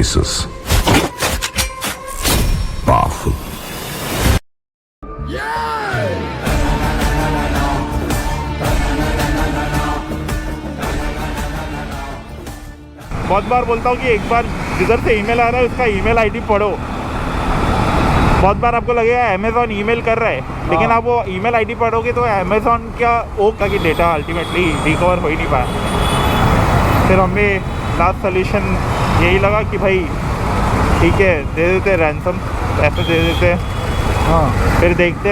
faces. Powerful. बहुत बार बोलता हूँ कि एक बार जिधर से ईमेल आ रहा है उसका ईमेल आईडी पढ़ो। बहुत बार आपको लगेगा अमेज़ॉन ईमेल कर रहा है, लेकिन आप वो ईमेल आईडी पढ़ोगे तो अमेज़ॉन का वो कि डेटा अल्टीमेटली रिकवर हो ही नहीं पाया। फिर हमें लास्ट सोल्यूशन यही लगा कि भाई ठीक है, दे देते रैंसम, पैसे दे देते। हाँ, फिर देखते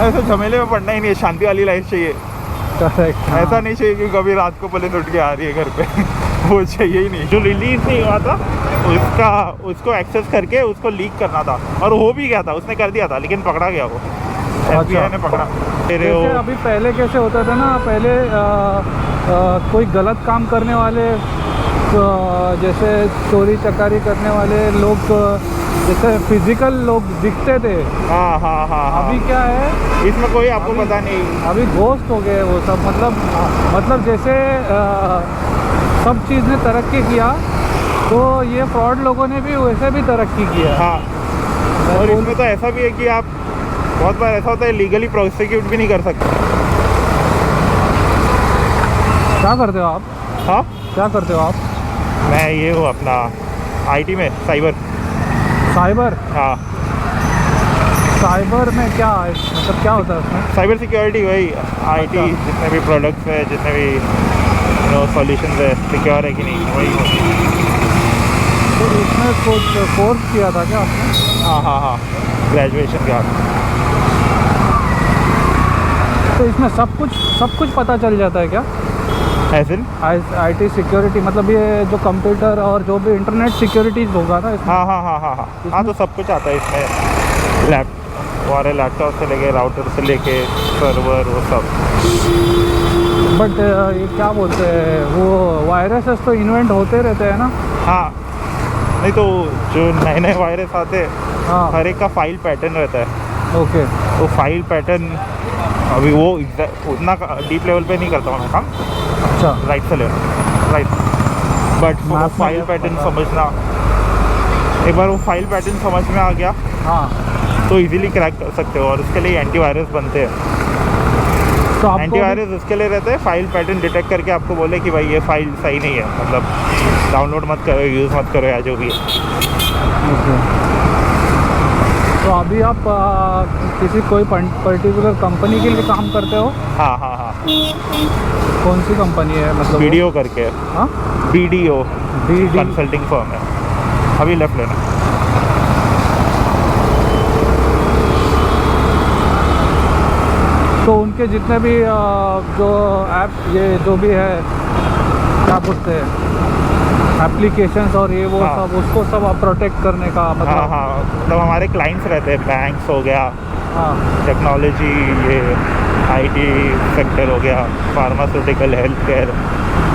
ऐसे झमेले में पड़ना ही नहीं है, शांति वाली लाइफ चाहिए। करेक्ट। ऐसा नहीं चाहिए कि कभी रात को पुलिस उठ के आ रही है घर पे वो चाहिए ही नहीं। जो रिलीज नहीं हुआ था उसको एक्सेस करके उसको लीक करना था, और हो भी गया था, उसने कर दिया था, लेकिन पकड़ा गया वो। FBI ने पकड़ा। जैसे अभी पहले कैसे होता था ना, पहले कोई गलत काम करने वाले, जैसे चोरी चकारी करने वाले लोग, जैसे फिजिकल लोग दिखते थे। हाँ। अभी क्या है, इसमें कोई आपको पता नहीं। अभी घोस्ट हो गए वो सब। मतलब जैसे सब चीज़ ने तरक्की किया, तो ये फ्रॉड लोगों ने भी वैसे भी तरक्की किया। हाँ, और इसमें तो ऐसा भी है कि आप बहुत बार ऐसा होता है लीगली प्रोसिक्यूट भी नहीं कर सकते। क्या करते हो आप? हाँ, क्या करते हो आप? मैं ये हूँ अपना IT में साइबर। हाँ, साइबर में क्या मतलब क्या होता है उसमें? साइबर सिक्योरिटी, वही IT जितने भी प्रोडक्ट्स है, जितने भी सॉल्यूशंस है, सिक्योर है कि नहीं, वही होती है। तो इसमें कुछ कोर्स किया था क्या आपने? हाँ, ग्रेजुएशन के बाद। तो इसमें सब कुछ पता चल जाता है क्या? ऐसे IT सिक्योरिटी मतलब ये जो कंप्यूटर और जो भी इंटरनेट सिक्योरिटीज होगा ना इसमें? हाँ, तो सब कुछ आता है इसमें। लैपटॉप से लेके राउटर से लेके सर्वर, वो सब। बट ये क्या बोलते हैं, वो वायरसेस तो इन्वेंट होते रहते हैं ना? हाँ, नहीं तो जो नए वायरस आते हैं, हाँ, हर एक का फाइल पैटर्न रहता है। ओके। तो फाइल पैटर्न अभी वो उतना डीप लेवल पे नहीं करता हूँ मैं काम। अच्छा, राइट से राइट, बट वो फाइल पैटर्न समझना, एक बार वो फाइल पैटर्न समझ में आ गया, हाँ, तो इजीली क्रैक कर सकते हो। और उसके लिए एंटीवायरस बनते हैं। तो आपको एंटीवायरस उसके लिए रहते हैं, फाइल पैटर्न डिटेक्ट करके आपको बोले कि भाई ये फाइल सही नहीं है, मतलब डाउनलोड मत करो, यूज़ मत करो, या जो भी है। ओके। तो अभी आप किसी कोई पर्टिकुलर कंपनी के लिए काम करते हो? हाँ। कौन सी कंपनी है मतलब? BDO करके। हाँ, BDO BD कंसल्टिंग फर्म है, अभी लेफ्ट लेना। तो उनके जितने भी जो ऐप, ये जो भी है, क्या बोलते हैं, एप्लीकेशंस और ये वो सब, उसको सब आप प्रोटेक्ट करने का मतलब? हाँ, मतलब हमारे क्लाइंट्स रहते हैं, बैंक्स हो गया, हाँ, टेक्नोलॉजी, ये IT सेक्टर हो गया, फार्मास्यूटिकल, हेल्थ केयर,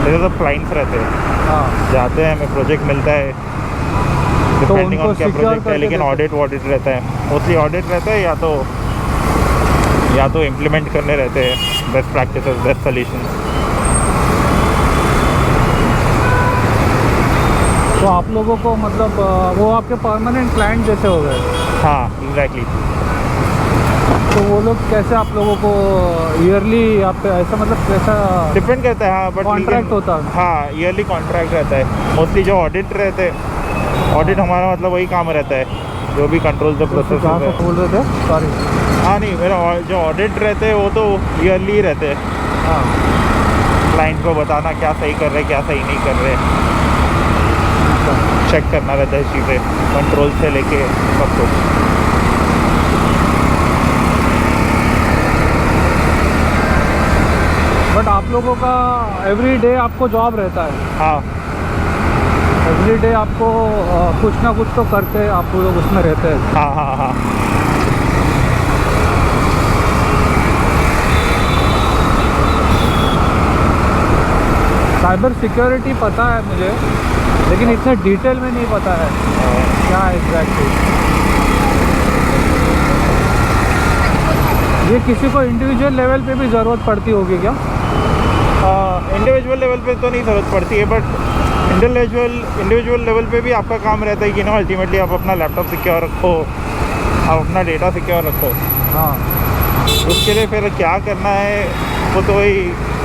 ये सब क्लाइंट्स रहते हैं। हाँ, जाते हैं, हमें प्रोजेक्ट मिलता है, डिपेंडिंग ऑन क्या प्रोजेक्ट है, लेकिन ऑडिट रहता है, मोस्टली ऑडिट रहता है, या तो इम्प्लीमेंट करने रहते हैं बेस्ट प्रैक्टिसेस, बेस्ट सॉल्यूशंस। तो आप लोगों को मतलब वो आपके परमानेंट क्लाइंट जैसे हो गए? हाँ, एग्जैक्टली। तो वो लोग कैसे आप लोगों को ईयरली आप ऐसा मतलब कैसा डिपेंड करता है। हाँ, बट कॉन्ट्रैक्ट होता है? हाँ, ईयरली कॉन्ट्रैक्ट रहता है मोस्टली। जो ऑडिट रहते हैं, ऑडिट हमारा मतलब वही काम रहता है, जो भी कंट्रोल द प्रोसेस है। बोल रहे थे, सॉरी। हाँ, नहीं, मेरा जो ऑडिट रहते हैं वो तो ईयरली ही रहते हैं। हाँ, क्लाइंट को बताना क्या सही कर रहे, क्या सही नहीं कर रहे, चेक करना रहता है चीज़ें, कंट्रोल से लेके सब कुछ। बट आप लोगों का एवरी डे आपको जॉब रहता है? हाँ, एवरी डे आपको कुछ ना कुछ तो करते आप लोग उसमें रहते हैं? हाँ। साइबर सिक्योरिटी पता है मुझे, लेकिन इतने डिटेल में नहीं पता है क्या एग्जैक्टली। ये किसी को इंडिविजुअल लेवल पे भी ज़रूरत पड़ती होगी क्या? इंडिविजुअल लेवल पे तो नहीं ज़रूरत पड़ती है, बट इंडिविजुअल लेवल पे भी आपका काम रहता है कि ना अल्टीमेटली आप अपना लैपटॉप सिक्योर रखो, आप अपना डेटा सिक्योर रखो। हाँ उसके लिए फिर क्या करना है, वो तो वही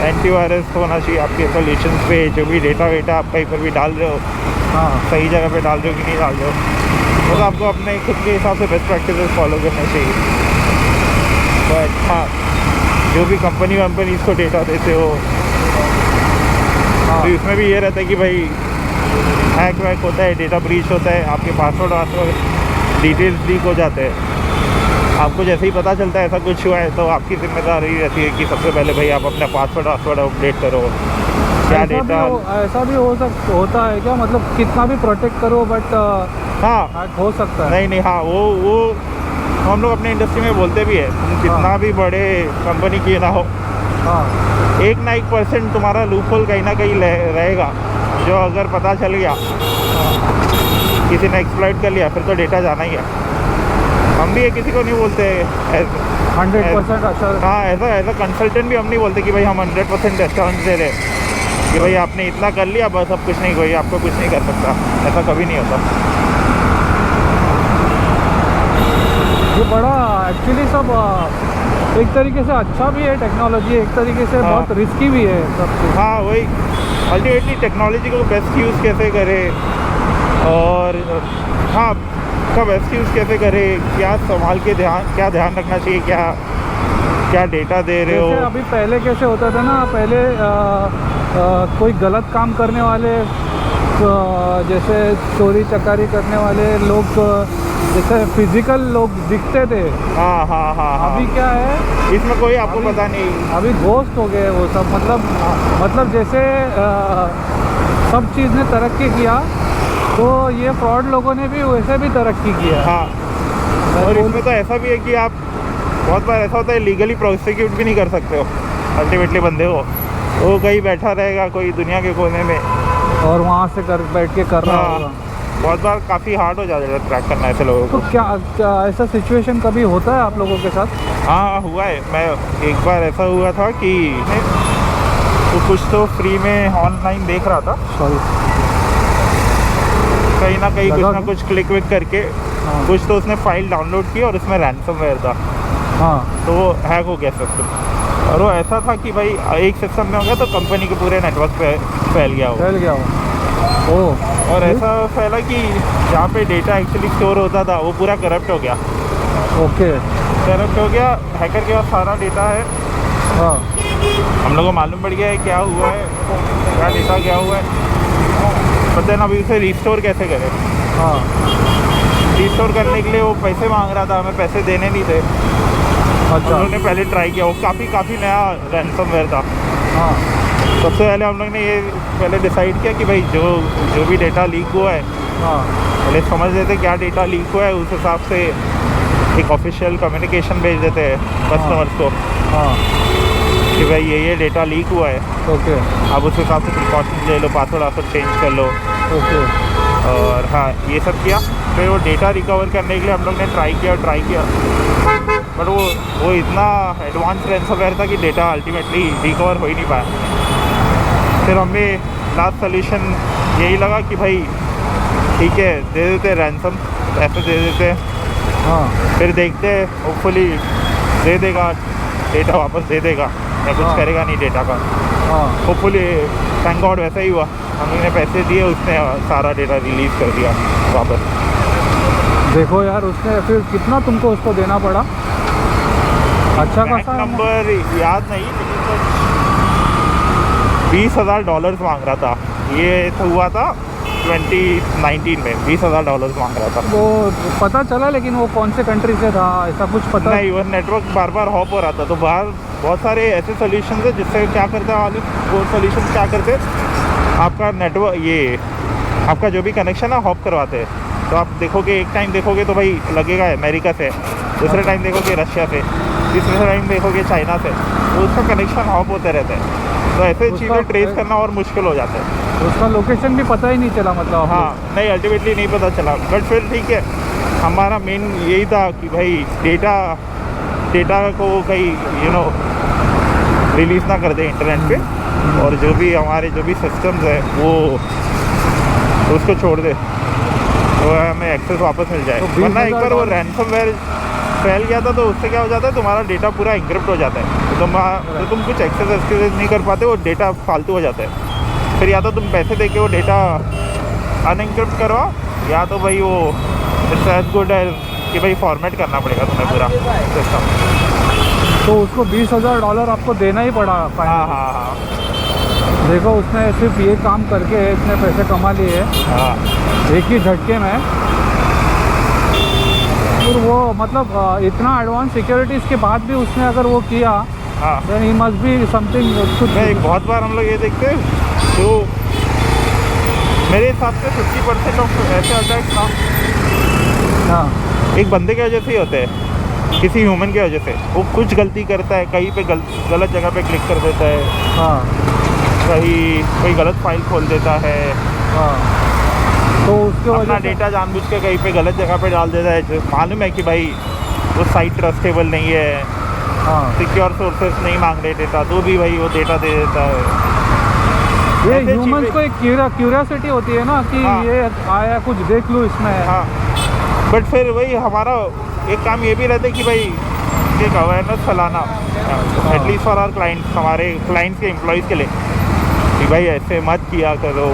एंटीवायरस होना चाहिए आपके सोल्यूशन पे। जो भी डेटा वेटा आप कहीं पर भी डाल रहे हो, हाँ सही जगह पे डाल रहे हो कि नहीं डाल रहे हो, तो आपको अपने खुद के हिसाब से बेस्ट प्रैक्टिसेस फॉलो करने चाहिए। बट हाँ, जो भी कंपनी इसको डेटा देते हो, हाँ तो इसमें भी ये रहता है कि भाई हैक वैक होता है, डेटा ब्रीच होता है, आपके पासवर्ड डिटेल्स लीक हो जाते हैं। आपको जैसे ही पता चलता है ऐसा कुछ हुआ है, तो आपकी जिम्मेदारी रहती है कि सबसे पहले भाई आप अपना पासवर्ड अपडेट करो। क्या डेटा ऐसा भी होता है क्या, मतलब कितना भी प्रोटेक्ट करो बट हाँ हैक हो सकता है? नहीं हाँ, वो हम लोग अपने इंडस्ट्री में बोलते भी है, तुम कितना भी बड़े कंपनी की ना हो, हाँ 1% तुम्हारा लूपहोल कहीं ना कहीं रहेगा, जो अगर पता चल गया, किसी ने एक्सप्लॉइट कर लिया, फिर तो डेटा जाना ही है। हम भी ये किसी को नहीं बोलते 100% अच्छा। हाँ, एज अ कंसल्टेंट भी हम नहीं बोलते कि भाई हम 100% एश्योरेंस दे रहे कि भाई आपने इतना कर लिया बस, अब कुछ नहीं, कोई आपको कुछ नहीं कर सकता, ऐसा कभी नहीं होता। ये बड़ा एक्चुअली सब एक तरीके से अच्छा भी है टेक्नोलॉजी, एक तरीके से हाँ। बहुत रिस्की भी है सब कुछ। हाँ वही, अल्टीमेटली टेक्नोलॉजी को बेस्ट यूज़ कैसे करें, और हाँ का बेस्ट यूज़ कैसे करें, क्या संभाल के क्या ध्यान रखना चाहिए, क्या डेटा दे रहे जैसे हो। अभी पहले कैसे होता था ना, पहले कोई गलत काम करने वाले, जैसे चोरी चकारी करने वाले लोग, जैसे फिजिकल लोग दिखते थे। हाँ हाँ हाँ हाँ, अभी क्या है, इसमें कोई आपको पता नहीं। अभी घोस्ट हो गए वो सब, मतलब जैसे सब चीज़ ने तरक्की किया, तो ये फ्रॉड लोगों ने भी वैसे भी तरक्की किया। हाँ, और इसमें तो ऐसा भी है कि आप बहुत बार ऐसा होता है लीगली प्रोसिक्यूट भी नहीं कर सकते हो अल्टीमेटली बंदे को, वो कहीं बैठा रहेगा कोई दुनिया के कोने में, और वहाँ से बैठ के कर रहा होगा। बहुत बार काफ़ी हार्ड हो जाता है ट्रैक करना ऐसे लोगों तो को। क्या ऐसा सिचुएशन कभी होता है आप लोगों के साथ? हाँ हुआ है, मैं एक बार ऐसा हुआ था कि तो कुछ तो फ्री में ऑनलाइन देख रहा था, सॉरी, कहीं ना कहीं कुछ ना कुछ क्लिक विक करके हाँ। कुछ तो उसने फाइल डाउनलोड की और उसमें रैंसमवेयर था, हाँ तो वो हैक हो गया सिस्टम। और वो ऐसा था कि भाई एक सिस्टम में हो गया तो कंपनी के पूरे नेटवर्क पे फैल गया वो। ओह, और ऐसा फैला कि जहाँ पे डेटा एक्चुअली स्टोर होता था वो पूरा करप्ट हो गया। ओके, करप्ट हो गया, हैकर के पास सारा डेटा है। हाँ हम लोग को मालूम पड़ गया है क्या हुआ है, क्या डेटा क्या हुआ है, पता है ना। अभी उसे रिस्टोर कैसे करें। हाँ रिस्टोर करने के लिए वो पैसे मांग रहा था, हमें पैसे देने नहीं थे। अच्छा, हम लोग ने पहले ट्राई किया, वो काफ़ी नया रैंसमवेयर था। हाँ सबसे पहले हम लोग ने ये पहले डिसाइड किया कि भाई जो भी डेटा लीक हुआ है, हाँ पहले समझ लेते क्या डेटा लीक हुआ है, उस हिसाब से एक ऑफिशियल कम्युनिकेशन भेज देते हैं कस्टमर्स को हाँ, कि भाई ये डेटा लीक हुआ है, ओके आप उस हिसाब से प्रिकॉशन ले लो, पासवर्ड चेंज कर लो। ओके, और हाँ ये सब किया। फिर वो डेटा रिकवर करने के लिए हम लोग ने ट्राई किया, बट वो इतना एडवांस रैंसमवेयर था कि डेटा अल्टीमेटली रिकवर हो ही नहीं पाया। फिर हमें लास्ट सोल्यूशन यही लगा कि भाई ठीक है, दे देते रैंसम, पैसे दे देते, हाँ फिर देखते होपफुली दे देगा, डेटा वापस दे देगा या कुछ हाँ। करेगा नहीं डेटा का। हाँ होपफुली थैंक गॉड वैसा ही हुआ, हम लोग ने पैसे दिए, उसने सारा डेटा रिलीज़ कर दिया वापस। देखो यार, उसने फिर कितना तुमको उसको देना पड़ा? अच्छा बैंक खासा नंबर याद नहीं, लेकिन $20,000 मांग रहा था। ये तो हुआ था 2019 में, $20,000 मांग रहा था। वो पता चला, लेकिन वो कौन से कंट्री से था ऐसा कुछ पता? नहीं, वो नेटवर्क बार बार हॉप हो रहा था, तो बाहर बहुत सारे ऐसे सोल्यूशन है जिससे क्या करते हैं वो सोल्यूशन क्या करते आपका नेटवर्क, ये आपका जो भी कनेक्शन है हॉप करवाते हैं। तो आप देखोगे, एक टाइम देखोगे तो भाई लगेगा अमेरिका से, दूसरे टाइम देखोगे रशिया से, तीसरे टाइम देखोगे चाइना से, तो उसका कनेक्शन हॉप होते रहते हैं। तो ऐसे चीज़ें ट्रेस करना और मुश्किल हो जाता है। उसका लोकेशन भी पता ही नहीं चला, मतलब हाँ नहीं, अल्टीमेटली नहीं पता चला, बट फिर ठीक है, हमारा मेन यही था कि भाई डेटा को कहीं रिलीज़ ना कर दे इंटरनेट पे, और जो भी हमारे जो भी सिस्टम्स है वो तो उसको छोड़ दे तो हमें एक्सेस वापस मिल जाए। तो वरना एक बार वो $20,000 रैंसमवेयर फैल गया था तो उससे क्या हो जाता है, तुम्हारा डेटा पूरा इंक्रिप्ट हो जाता है, तो तुम कुछ एक्सेस नहीं कर पाते, वो डेटा फालतू हो जाता है। फिर या तो तुम पैसे दे के वो डेटा अनइंक्रिप्ट करवाओ, या तो भाई वो इट्स एज गुड एज कि भाई फॉर्मेट करना पड़ेगा तुम्हें पूरा सिस्टम। तो उसको $20,000 आपको देना ही पड़ा हाँ फाइनल। हाँ हाँ देखो उसने सिर्फ ये काम करके इतने पैसे कमा लिए हाँ एक ही झटके में। और वो मतलब इतना एडवांस सिक्योरिटीज़ के बाद भी उसने अगर वो किया हाँ। Then he must be something कुछ। नहीं, बहुत बार हम लोग ये देखते हैं तो मेरे हिसाब से 50% ऑफ ऐसे अटैक्स ना हाँ एक बंदे की वजह से ही होते हैं, किसी ह्यूमन की वजह से। वो कुछ गलती करता है, कहीं पे गलत जगह पे क्लिक कर देता है, हाँ कहीं कोई गलत फाइल खोल देता है, हाँ। तो उसके अपना वजह से डेटा जानबूझ के कहीं पे गलत जगह पे डाल देता है, जो मालूम है कि भाई वो साइट ट्रस्टेबल नहीं है, हाँ सिक्योर सोर्सेस नहीं मांग रहे डेटा, तो भी भाई वो डेटा दे देता है। ये ऐसे ह्यूमंस चीज़ें- को एक क्यूरियोसिटी होती है ना कि हाँ। ये आया कुछ देख लूँ इसमें। हाँ, बट फिर वही हमारा एक काम ये भी रहता है कि भाई एक अवेयरनेस फैलाना, एटलीस्ट फॉर आवर क्लाइंट्स, हमारे क्लाइंट्स के एम्प्लॉयज़ के लिए, कि भाई ऐसे मत किया करो।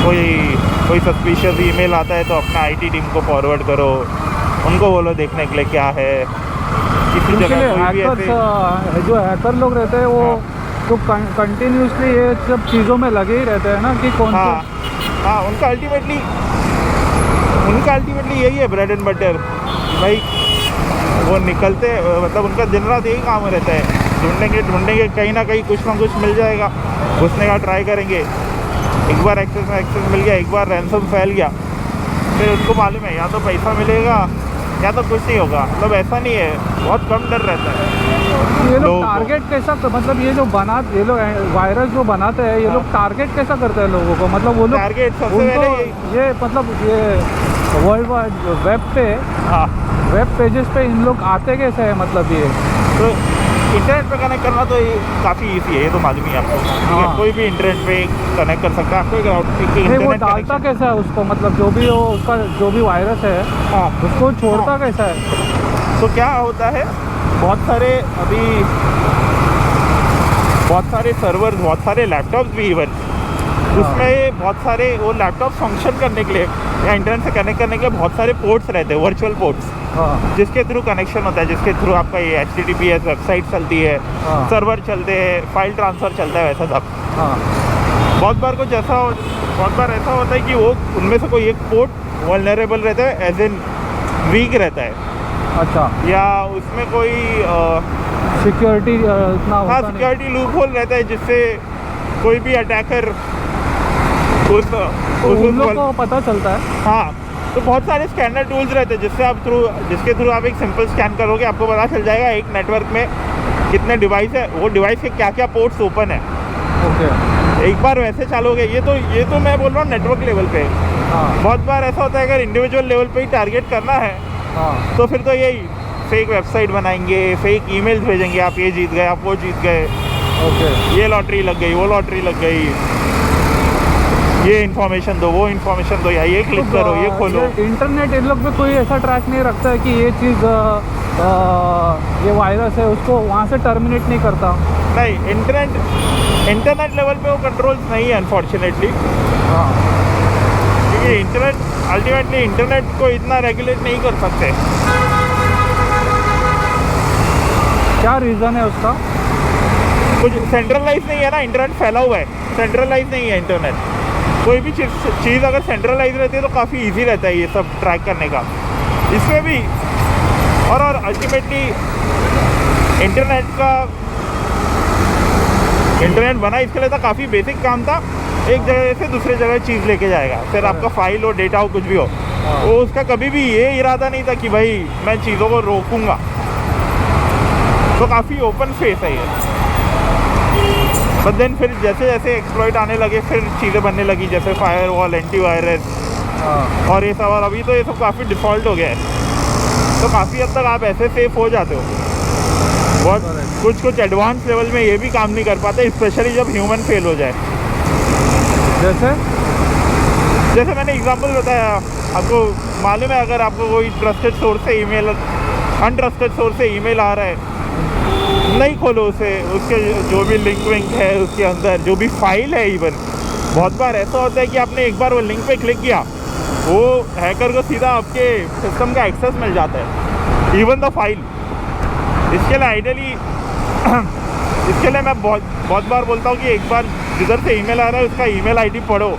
कोई सस्पिशियस ईमेल आता है तो अपना आईटी टीम को फॉरवर्ड करो, उनको बोलो देखने के लिए क्या है। किसी उनके जगह लिए कोई भी हैकर्स ऐसे जो हैकर लोग रहते हैं वो तो कंटिन्यूसली ये सब चीज़ों में लगे ही रहते हैं ना कि कौन हाँ से। हाँ, उनका अल्टीमेटली यही है ब्रेड एंड बटर भाई। वो निकलते मतलब उनका दिन रात यही काम रहता है, ढूंढेंगे कहीं ना कहीं कुछ ना कुछ मिल जाएगा, घुसने का ट्राई करेंगे। एक बार एक्सेस मिल गया, एक बार रैंसम फैल गया, फिर उनको मालूम है या तो पैसा मिलेगा या तो कुछ नहीं होगा। मतलब ऐसा नहीं है, बहुत कम डर रहता है। ये लोग लोगों को। टारगेट कैसा मतलब ये जो वायरस जो बनाते हैं ये हाँ। लोग टारगेट कैसा करते हैं लोगों को? मतलब वो लोग टारगेट सबसे उनको पहले ये मतलब ये वर्ल्ड वाइड हाँ, वेब पेजेस पे इन लोग आते कैसे हैं? मतलब ये तो इंटरनेट पे कनेक्ट करना तो काफ़ी ईजी है, ये तो मालूम ही है आपको, ठीक है? हाँ। कोई भी इंटरनेट पे कनेक्ट कर सकता है। आपको एक नहीं, वो इंटरनेट डालता कनेक्शन, कैसा है उसको? मतलब जो भी हो उसका जो भी वायरस है हाँ, उसको छोड़ता कैसा है? तो क्या होता है, बहुत सारे सर्वर, बहुत सारे लैपटॉप्स भी इवन उसमें बहुत सारे वो लैपटॉप फंक्शन करने के लिए या इंटरनेट से कनेक्ट करने के लिए बहुत सारे पोर्ट्स रहते हैं, वर्चुअल पोर्ट्स, हाँ जिसके थ्रू कनेक्शन होता है, जिसके थ्रू आपका ये HTTPS वेबसाइट चलती है, हाँ। सर्वर चलते हैं, फाइल ट्रांसफ़र चलता है, वैसा सब। हाँ बहुत बार ऐसा होता है कि वो उनमें से कोई एक पोर्ट वल्नरेबल रहता है, एज इन वीक रहता है, अच्छा। या उसमें कोई सिक्योरिटी इतना हाँ होता नहीं। सिक्योरिटी लूप होल रहता है, जिससे कोई भी अटैकर तो उन लोग को पता चलता है। हाँ, तो बहुत सारे स्कैनर टूल्स रहते हैं जिसके थ्रू आप एक सिंपल स्कैन करोगे, आपको पता चल जाएगा एक नेटवर्क में कितने डिवाइस है, वो डिवाइस के क्या क्या पोर्ट्स ओपन है। ओके। एक बार वैसे चालोगे, ये तो मैं बोल रहा हूँ नेटवर्क लेवल पे। हाँ बहुत बार ऐसा होता है अगर इंडिविजुअल लेवल पे ही टारगेट करना है हाँ तो फिर तो यही फेक वेबसाइट बनाएंगे, फेक ईमेल्स भेजेंगे, आप ये जीत गए, आप वो जीत गए, ओके। ये लॉटरी लग गई, वो लॉटरी लग गई, ये इन्फॉर्मेशन दो, वो इन्फॉर्मेशन दो, या ये क्लिक करो, ये खोलो। इंटरनेट इन लोग पे कोई ऐसा ट्रैक नहीं रखता है कि ये चीज़ ये वायरस है उसको वहाँ से टर्मिनेट नहीं करता? नहीं, इंटरनेट लेवल पे वो कंट्रोल्स नहीं है अनफॉर्चुनेटली, हाँ क्योंकि इंटरनेट को इतना रेगुलेट नहीं कर सकते। क्या रीज़न है उसका? कुछ सेंट्रलाइज नहीं है ना, इंटरनेट फैला हुआ है, सेंट्रलाइज नहीं है इंटरनेट। कोई भी चीज़ अगर सेंट्रलाइज रहती है तो काफ़ी इजी रहता है ये सब ट्रैक करने का, इसमें भी। और अल्टीमेटली इंटरनेट बना इसके लिए था, काफ़ी बेसिक काम था, एक जगह से दूसरे जगह चीज़ लेके जाएगा, फिर आपका फाइल हो, डेटा हो, कुछ भी हो। वो उसका कभी भी ये इरादा नहीं था कि भाई मैं चीज़ों को रोकूंगा। तो काफ़ी ओपन स्पेस है ये। बट देन फिर जैसे जैसे एक्सप्लॉइट आने लगे, फिर चीज़ें बनने लगी, जैसे फायरवॉल, एंटीवायरस हाँ और ये सब। और अभी तो ये सब काफ़ी डिफ़ॉल्ट हो गया है, तो काफ़ी हद तक आप ऐसे सेफ हो जाते हो। बहुत कुछ एडवांस लेवल में ये भी काम नहीं कर पाते, स्पेशली जब ह्यूमन फेल हो जाए। जैसे जैसे मैंने एग्जांपल बताया, आपको मालूम है अगर आपको कोई ट्रस्टेड सोर्स से ईमेल, अनट्रस्टेड सोर्स से ईमेल आ रहा है, नहीं खोलो उसे। उसके जो भी लिंक विंक है उसके अंदर जो भी फाइल है, इवन बहुत बार ऐसा होता है कि आपने एक बार वो लिंक पे क्लिक किया, वो हैकर को सीधा आपके सिस्टम का एक्सेस मिल जाता है, इवन द फाइल। इसके लिए आइडियली इसके लिए मैं बहुत बार बोलता हूँ कि एक बार जिधर से ईमेल आ रहा है उसका ईमेल आईडी पढ़ो।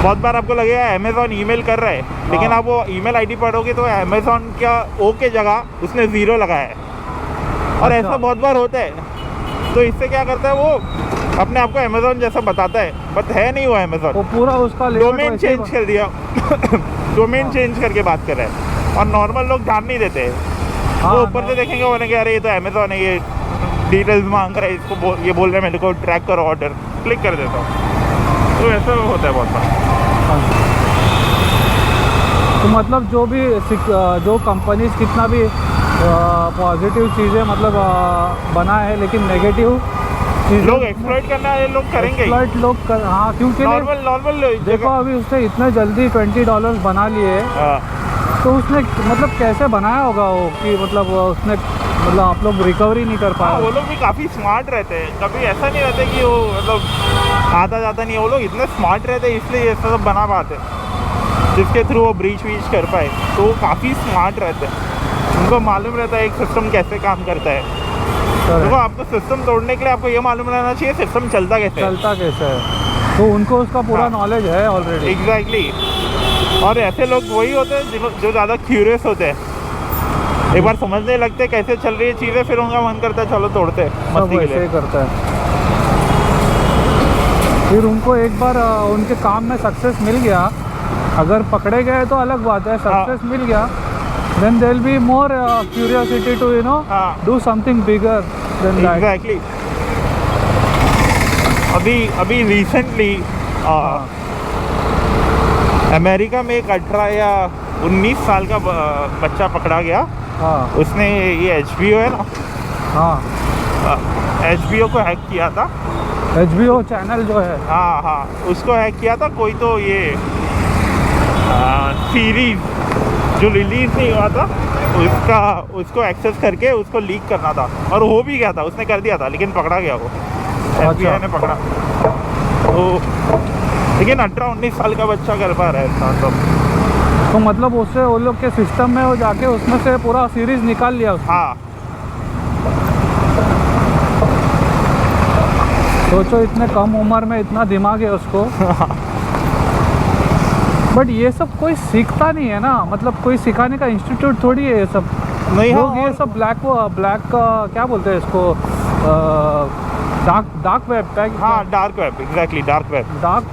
बहुत बार आपको लगेगा अमेज़ॉन ईमेल कर रहा है, लेकिन आप वो ईमेल आईडी पढ़ोगे तो अमेज़ॉन का ओ के जगह उसने ज़ीरो लगाया है। और ऐसा बहुत बार होता है। तो इससे क्या करता है, वो अपने आप को अमेज़ॉन जैसा बताता है, बट है नहीं वो अमेज़ॉन। वो पूरा उसका डोमेन चेंज कर दिया डोमेन चेंज करके बात कर रहा है, और नॉर्मल लोग ध्यान नहीं देते। वो ऊपर से देखेंगे, बोलेंगे अरे ये तो अमेज़ॉन है, ये डिटेल्स मांग रहा है, इसको ये बोल रहे हैं मेरे को ट्रैक करो ऑर्डर, क्लिक कर देता हूँ। तो ऐसा होता है बहुत बार। तो मतलब जो कंपनीज कितना भी पॉजिटिव चीज़ें मतलब बना है, लेकिन नेगेटिव लोग एक्सप्लॉइट करना है, लोग करेंगे एक्सप्लॉइट लोग हाँ, क्योंकि नॉर्मल देखो अभी उसने इतने जल्दी $20 बना लिए। तो उसने मतलब कैसे बनाया होगा वो, कि मतलब उसने मतलब आप लोग रिकवरी नहीं कर पाए। वो लोग भी काफ़ी स्मार्ट रहते हैं, कभी ऐसा नहीं रहता कि वो मतलब आता जाता नहीं है। वो लोग इतने स्मार्ट रहते हैं इसलिए ये सब बना पाते हैं, जिसके थ्रू वो ब्रीच वीच कर पाए। तो वो काफ़ी स्मार्ट रहते हैं, उनको मालूम रहता है एक सिस्टम कैसे काम करता है। तो आपको सिस्टम तोड़ने के लिए आपको ये मालूम रहना चाहिए सिस्टम चलता कैसे है। तो उनको उसका पूरा नॉलेज है ऑलरेडी। एग्जैक्टली। और ऐसे लोग वही होते हैं जो ज़्यादा क्यूरियस होते हैं, एक बार समझने लगते हैं कैसे चल रही है चीज़ें, फिर उनका मन करता है चलो तोड़ते हैं, मस्ती के लिए करता है। फिर उनको एक बार उनके काम में सक्सेस मिल गया, अगर पकड़े गए तो अलग बात है, सक्सेस मिल गया, then there will be more curiosity to do something bigger than that. Exactly. अभी रिसेंटली अमेरिका में एक 18 या 19 साल का बच्चा पकड़ा गया। उसने ये HBO है ना, HBO को हैक किया था। HBO चैनल जो है, हाँ, उसको हैक किया था कोई, तो ये सीरीज जो रिलीज नहीं हुआ था उसको एक्सेस करके उसको लीक करना था, और हो भी गया था, उसने कर दिया था, लेकिन पकड़ा गया वो। FBI ने पकड़ा। तो लेकिन 18-19 साल का बच्चा कर पा रहा है। तो मतलब उससे वो लोग के सिस्टम में वो जाके उसमें से पूरा सीरीज निकाल लिया उसने। हाँ। सोचो इतने कम उम्र में इतना दिमाग है उसको। बट ये सब कोई सीखता नहीं है ना, मतलब कोई सिखाने का इंस्टीट्यूट थोड़ी है ये सब। नहीं लोग ये सब ब्लैक क्या बोलते हैं इसको, डार्क वेब पे। हाँ, dark web, exactly, dark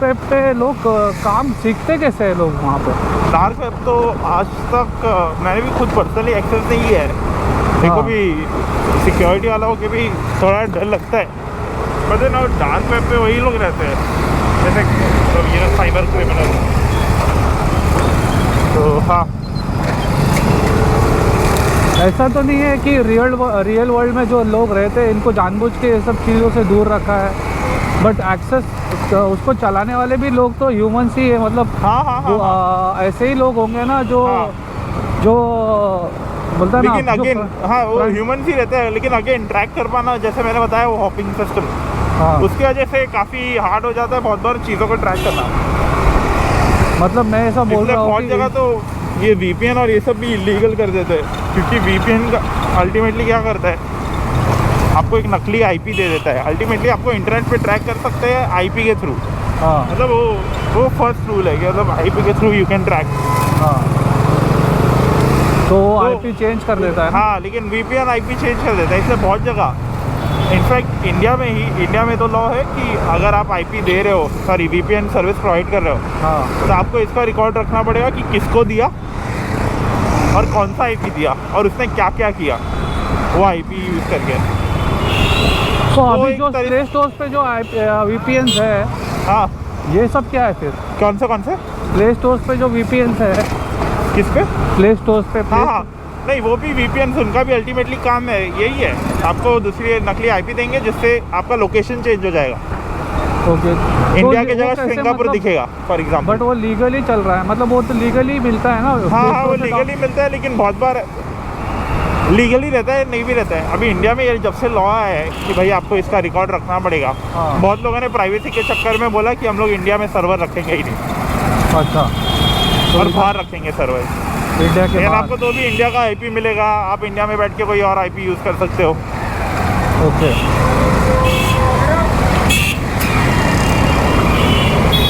web पे लोग काम सीखते कैसे हैं लोग वहाँ पे? डार्क वेब तो आज तक मैंने भी खुद पर्सनली एक्सेस नहीं है। मेरे को भी सिक्योरिटी वालों के भी थोड़ा डर लगता है, बट ना डार्क वेब पे वही लोग रहते हैं जैसे तो ये साइबर क्रिमिनल। तो हाँ, ऐसा तो नहीं है कि रियल वर्ल्ड में जो लोग रहते हैं इनको जानबूझ के ये सब चीज़ों से दूर रखा है, बट एक्सेस उसको चलाने वाले भी लोग तो ह्यूमंस ही है, मतलब हाँ, ऐसे ही लोग होंगे ना जो बोलता है ना। लेकिन अगेन वो ह्यूमन ही रहते हैं, लेकिन अगेन ट्रैक कर पाना, जैसे मैंने बताया वो हॉपिंग सिस्टम, उसकी वजह से काफ़ी हार्ड हो जाता है बहुत बार चीज़ों को ट्रैक करना। मतलब मैं ऐसा बोल रहा हूँ बहुत जगह तो ये VPN और ये सब भी इलीगल कर देते हैं, क्योंकि VPN का अल्टीमेटली क्या करता है, आपको एक नकली IP दे देता है। अल्टीमेटली आपको इंटरनेट पे ट्रैक कर सकते हैं IP के थ्रू। मतलब वो फर्स्ट रूल है कि मतलब IP के थ्रू यू कैन ट्रैक। तो IP चेंज कर देता है। हाँ, लेकिन VPN IP चेंज कर देता है, इसलिए बहुत जगह, इनफैक्ट इंडिया में तो लॉ है कि अगर आप IP दे रहे हो, सॉरी VPN सर्विस प्रोवाइड कर रहे हो, तो आपको इसका रिकॉर्ड रखना पड़ेगा कि किसको दिया और कौन सा IP दिया और उसने क्या क्या किया वो IP यूज़ करके। तो अभी जो प्ले स्टोर पे जो VPNs है, हाँ, ये सब क्या है फिर? कौन से प्ले स्टोर पे जो VPNs है? किस पे? प्ले स्टोर पे। हाँ, नहीं, वो भी VPN, उनका भी अल्टीमेटली काम है यही है, आपको दूसरी नकली IP देंगे जिससे आपका लोकेशन चेंज हो जाएगा। ओके। इंडिया की जगह सिंगापुर दिखेगा फॉर एग्जाम्पल। बट वो लीगली चल रहा है, मतलब वो तो लीगली मिलता है ना? हाँ, वो लीगली मिलता है, लेकिन बहुत बार लीगली रहता है, नहीं भी रहता है। अभी इंडिया में ये जब से लॉ आया है कि भाई आपको इसका रिकॉर्ड रखना पड़ेगा, बहुत लोगों ने प्राइवेसी के चक्कर में बोला कि हम लोग इंडिया में सर्वर रखेंगे ही नहीं। अच्छा। और बाहर रखेंगे सर्वर इंडिया के लेकिन बाहर। आपको तो भी इंडिया का आईपी मिलेगा, आप इंडिया में बैठ के कोई और आईपी यूज़ कर सकते हो। ओके।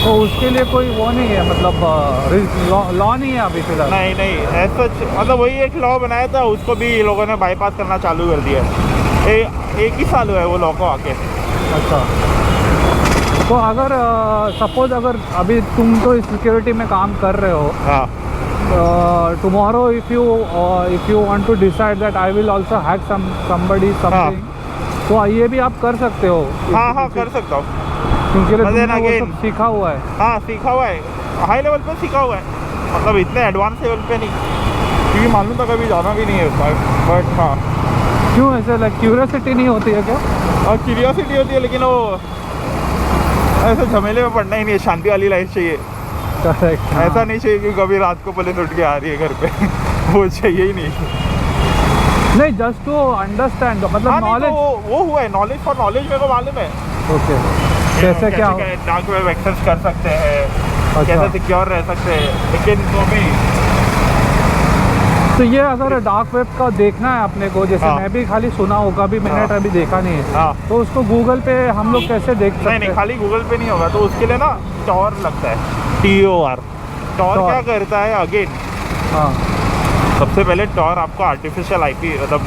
तो उसके लिए कोई वो नहीं है, मतलब लॉ नहीं है अभी फिलहाल? नहीं नहीं, ऐसा मतलब वही एक लॉ बनाया था, उसको भी ये लोगों ने बाईपास करना चालू कर दिया है। एक ही साल हुआ है वो लॉ को आके। अच्छा। तो अगर सपोज अगर अभी तुम तो सिक्योरिटी में काम कर रहे हो, हाँ, tomorrow if you want to decide that I will also hack somebody something, तो ये भी आप कर सकते हो? हाँ हाँ, कर सकता हूँ, क्योंकि तुमने वो सब सीखा हुआ है। हाँ, सीखा हुआ है, हाई लेवल पे सीखा हुआ है, मतलब इतने एडवांस लेवल पे नहीं, क्योंकि मालूम था कभी जाना भी नहीं है उसका। बट हाँ, क्यों ऐसे लाइक क्यूरियोसिटी नहीं होती है क्या? और क्यूरियोसिटी होती है, लेकिन वो ऐसे झमेले में पड़ना ही नहीं है, शांति वाली लाइफ चाहिए। करेक्ट। ऐसा नहीं चाहिए कि कभी रात को पुलिस उठ के आ रही है घर पे वो चाहिए ही नहीं। नहीं, जस्ट टू अंडरस्टैंड, मतलब नॉलेज। वो हुआ है, नॉलेज फॉर नॉलेज मेरे को मालूम है। ओके। कैसे क्या डार्क वेब एक्सेस कर सकते हैं, अच्छा। कैसे सिक्योर रह सकते हैं, लेकिन तो भी तो ये अगर डार्क वेब का देखना है अपने को, जैसे मैं भी खाली सुना होगा, भी मैंने अभी देखा नहीं है, तो उसको गूगल पे हम लोग कैसे देख सकते हैं? नहीं, खाली गूगल पे नहीं होगा, तो उसके लिए ना टॉर लगता है, TOR। टॉर क्या करता है अगेन? हाँ, सबसे पहले टॉर आपको आर्टिफिशियल आईपी, मतलब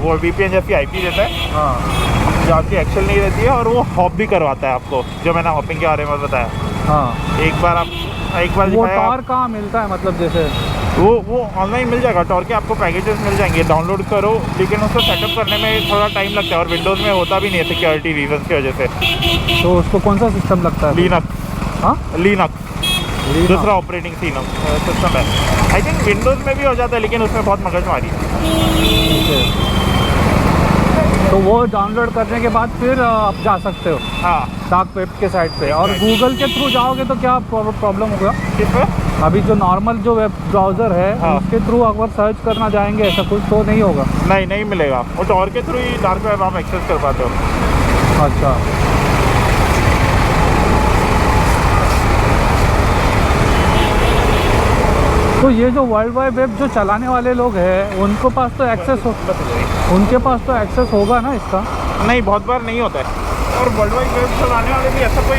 वो VPN जैसी आईपी देता है, हाँ, जो आपकी एक्चुअल नहीं रहती है, और वो हॉप भी करवाता है आपको, जो मैंने हॉपिंग के बारे में बताया। हाँ। एक बार वो टॉर कहाँ मिलता है, मतलब जैसे वो ऑनलाइन मिल जाएगा, टॉर के आपको पैकेजेस मिल जाएंगे, डाउनलोड करो, लेकिन उसको सेटअप करने में थोड़ा टाइम लगता है, और विंडोज़ में होता भी नहीं है सिक्योरिटी रीजन की वजह से। तो उसको कौन सा सिस्टम लगता है? लिनक्स। हाँ, लिनक्स दूसरा ऑपरेटिंग सिस्टम है। आई थिंक विंडोज़ में भी हो जाता है, लेकिन उसमें बहुत मगजमारी है। तो वो डाउनलोड करने के बाद फिर आप जा सकते हो हाँ, डार्क वेब के साइट पे। और गूगल के थ्रू जाओगे तो क्या प्रॉब्लम होगा? किसमें? अभी जो नॉर्मल जो वेब ब्राउज़र है, उसके थ्रू अगर सर्च करना चाहेंगे, ऐसा कुछ तो नहीं होगा? नहीं मिलेगा, वो टॉर के थ्रू ही डार्क वेब आप एक्सेस कर पाते हो। अच्छा। तो ये जो वर्ल्ड वाइड वेब जो चलाने वाले लोग हैं, उनके पास तो एक्सेस होगा ना इसका? नहीं, बहुत बार नहीं होता है, और वर्ल्ड वाइड वेब चलाने वाले भी ऐसा कोई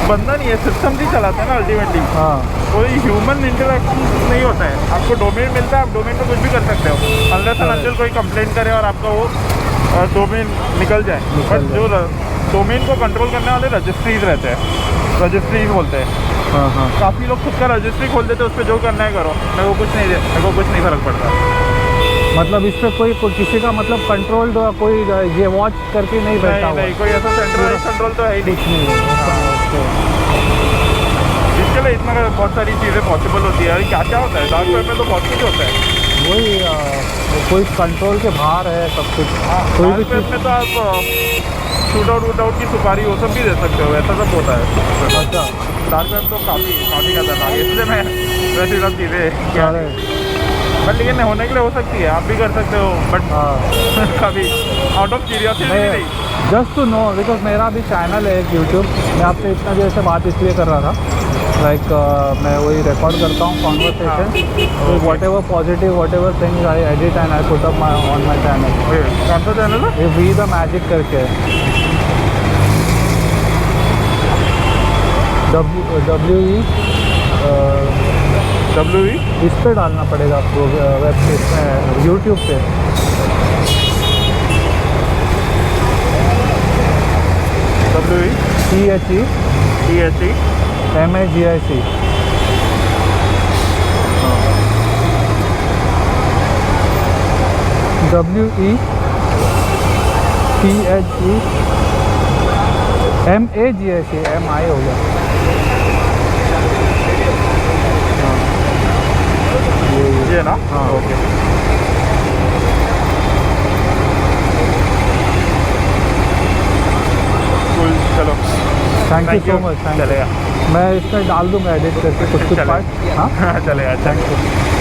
बंदा नहीं है, सिस्टम भी चलाते हैं ना अल्टीमेटली। हाँ। कोई ह्यूमन इंटरेक्शन नहीं होता है, आपको डोमेन मिलता है, आप डोमेन पे कुछ भी कर सकते हो, अनलेस एंड अनटिल कोई कंप्लेंट करे और आपका वो डोमेन निकल जाए। बट जो डोमेन को कंट्रोल करने वाले रजिस्ट्रीज रहते हैं, रजिस्ट्रीज बोलते हैं। हाँ, हाँ। काफ़ी लोग खुद का रजिस्ट्री खोल देते हैं, उस पर जो करना है करो, मेरे को कुछ नहीं फ़र्क पड़ता। मतलब इस पर कोई किसी का मतलब कंट्रोल कोई ये वॉच करके नहीं बैठा हुआ? नहीं, कोई ऐसा सेंट्रलाइज कंट्रोल तो है ही नहीं। इसके लिए इतना बहुत सारी चीज़ें पॉसिबल होती है। अरे क्या होता है डार्क वेब में, तो बहुत कुछ होता है, वही कोई कंट्रोल के बाहर है सब कुछ। कोई भी डार्क वेब में तो आप शूट आउट की सुपारी वो सब भी दे सकते हो, ऐसा सब होता है। अच्छा। डार्क वेब तो काफ़ी खतरनाक है, इसलिए मैं वैसे सब चीज़ें क्या बट लेकिन होने के लिए हो सकती है, आप भी कर सकते हो, बट कभी आउट ऑफ क्यूरियोसिटी नहीं। जस्ट टू नो, बिकॉज मेरा भी चैनल है एक यूट्यूब, मैं आपसे इतना देर से बात इसलिए कर रहा था, लाइक मैं वही रिकॉर्ड करता हूँ conversation, what ever positive what ever things I edit and I put up on my channel. कौन सा चैनल है? ये वी द मैजिक करके WE इस पर डालना पड़ेगा आपको वेबसाइट में, यूट्यूब पे। THE MAGIC। WETHE MAGIC, MI हो गया। ये ना? हाँ, ओके। कूल, चलो thank you so much, thank चलेगा। यू। मैं इसमें डाल दूंगा एडिट करके कुछ चलेगा। पार्ट। हाँ चलेगा, थैंक यू।